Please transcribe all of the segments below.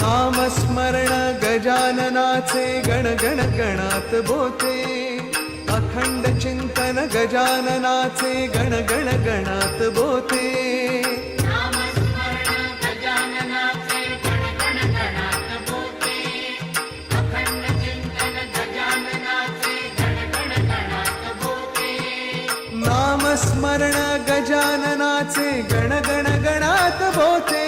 नामस्मरण गजाननाचे गण गण गणात बोते, अखंड चिंतन गजाननाचे गण गण गणात बोते। नामस्मरण गजाननाचे गण गण गणात बोते, अखंड चिंतन गजाननाचे गण गण गणात बोते। नामस्मरण गजाननाचे गण गण गणात बोते,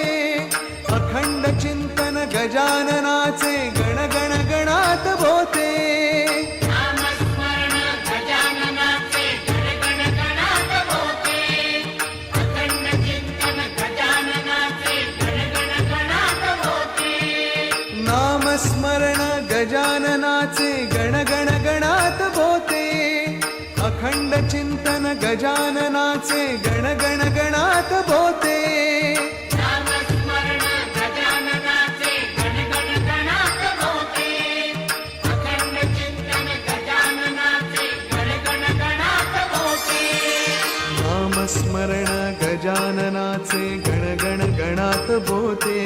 अखंड चिंतन गजाननाचे गण गण गणात बोते। नामस्मरण गजाननाचे गण गण गणात बोते, अखंड चिंतन गजाननाचे गण गण गणात बोते। नामस्मरण गजाननाचे गण गण गणात बोते, अखंड चिंतन गजाननाचे गण गण गणात बोते। नामस्मरण गजाननाचे गण गण गणात बोते,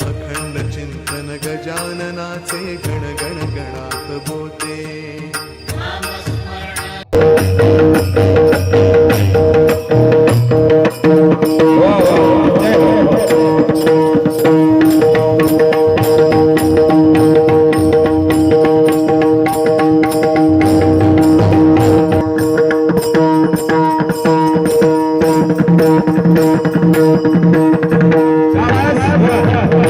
अखंड चिंतन गजाननाचे गण गण गणात बोते। Bravo, bravo, bravo.